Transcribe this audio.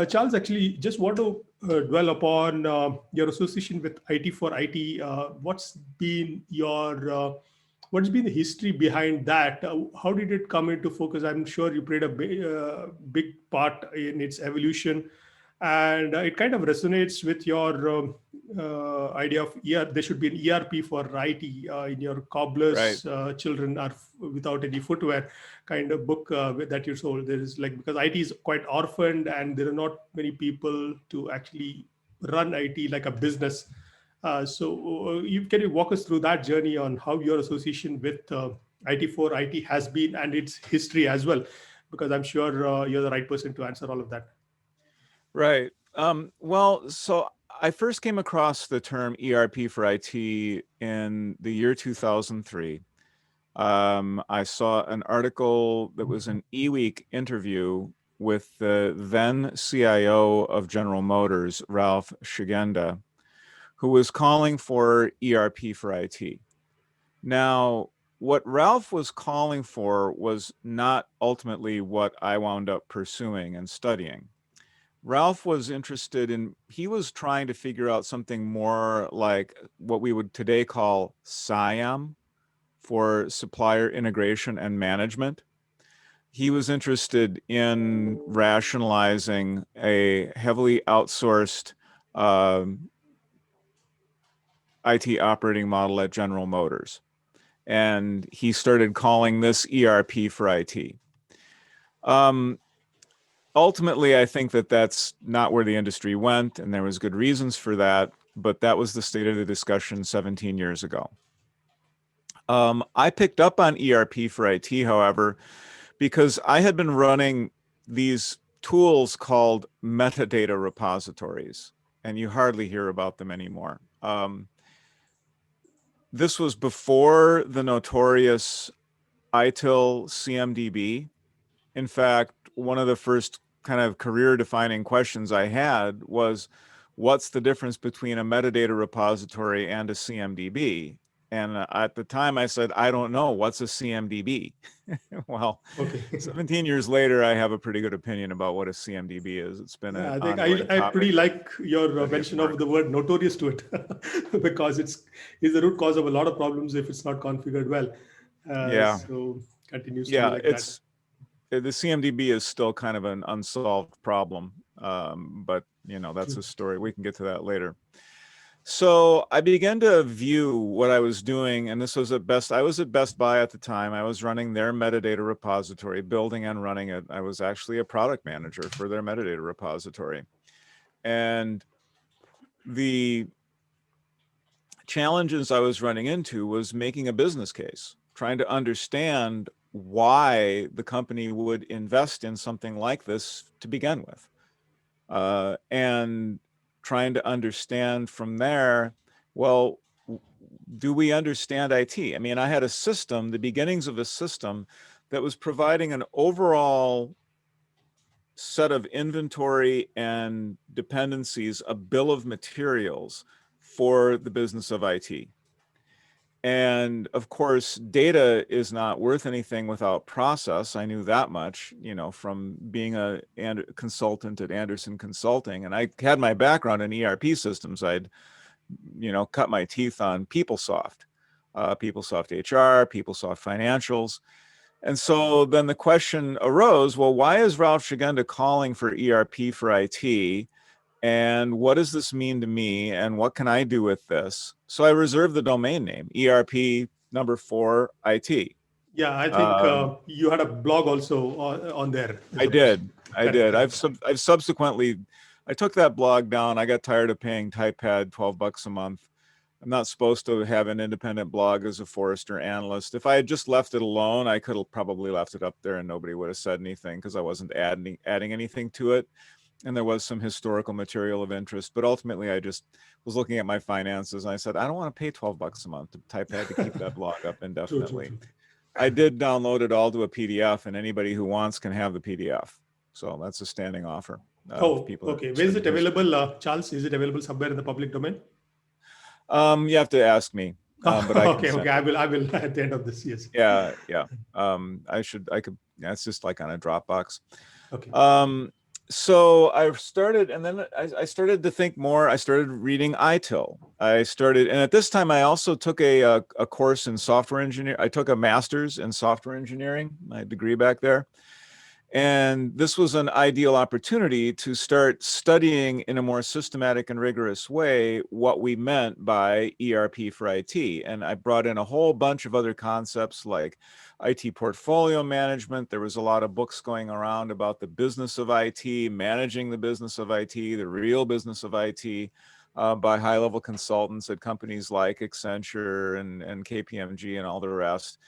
Charles, actually, just want to dwell upon your association with IT4IT. What's been the history behind that? How did it come into focus? I'm sure you played a big part in its evolution, and it kind of resonates with your idea of there should be an ERP for IT in your Right. cobbler's children are without any footwear kind of book that you sold. There is like, because IT is quite orphaned and there are not many people to actually run IT like a business. Can you walk us through that journey on how your association with IT4IT has been and its history as well? Because I'm sure you're the right person to answer all of that. Right. Well, so I first came across the term ERP for IT in the year 2003. I saw an article that was an eWeek interview with the then CIO of General Motors, Ralph Shigenda, who was calling for ERP for IT. Now, what Ralph was calling for was not ultimately what I wound up pursuing and studying. Ralph was he was trying to figure out something more like what we would today call SIAM, for supplier integration and management. He was interested in rationalizing a heavily outsourced IT operating model at General Motors. And he started calling this ERP for IT. Ultimately, I think that that's not where the industry went, and there was good reasons for that, but that was the state of the discussion 17 years ago. I picked up on ERP for IT, however, because I had been running these tools called metadata repositories, and you hardly hear about them anymore. This was before the notorious itil CMDB. In fact, one of the first kind of career-defining questions I had was, what's the difference between a metadata repository and a CMDB? And at the time I said, I don't know, what's a CMDB? Well, Okay. 17 years later, I have a pretty good opinion about what a CMDB is. It's been Yeah, an I think ongoing I topic pretty like your of mention work. of the word notorious to it because it's the root cause of a lot of problems if it's not configured well. Yeah, So continues to be yeah, like that. the CMDB is still kind of an unsolved problem, but you know, that's True. a story. We can get to that later. So I began to view what I was doing, and this was I was at Best Buy at the time. I was running their metadata repository, building and running it. I was actually a product manager for their metadata repository. And the challenges I was running into was making a business case, trying to understand why the company would invest in something like this to begin with. And trying to understand from there, well, do we understand IT? I mean, I had a system, the beginnings of a system that was providing an overall set of inventory and dependencies, a bill of materials for the business of IT. And of course, data is not worth anything without process. I knew that much, you know, from being a consultant at Anderson Consulting. And I had my background in ERP systems. I'd, you know, cut my teeth on PeopleSoft, PeopleSoft HR, PeopleSoft Financials. And so then the question arose, well, why is Ralph Shigenda calling for ERP for IT? And what does this mean to me? And what can I do with this? So I reserved the domain name, ERP4IT. Yeah, I think you had a blog also on there. I did. I Correct, did. correct. I've subsequently, I took that blog down. I got tired of paying TypePad $12 a month. I'm not supposed to have an independent blog as a Forrester analyst. If I had just left it alone, I could have probably left it up there and nobody would have said anything because I wasn't adding anything to it. And there was some historical material of interest, but ultimately I just was looking at my finances and I said, I don't want to pay $12 a month to TypePad to keep that blog up True, true, indefinitely. true. I did download it all to a PDF, and anybody who wants can have the PDF. So that's a standing offer for Oh, people that are okay. Where is interested it in history. available, Charles? Is it available somewhere in the public domain? You have to ask me, but I can Okay, send okay. it. I will at the end of this. Yes. Yeah, yeah. I could. Yeah, it's just like on a Dropbox. Okay. So I started, and then I started to think more. I started reading itil. And at this time I also took a course in software engineering. I took a master's in software engineering, my degree back there. And this was an ideal opportunity to start studying in a more systematic and rigorous way what we meant by ERP for IT. And I brought in a whole bunch of other concepts like IT portfolio management. There was a lot of books going around about the business of IT, managing the business of IT, the real business of IT, by high-level consultants at companies like Accenture and KPMG and all the rest.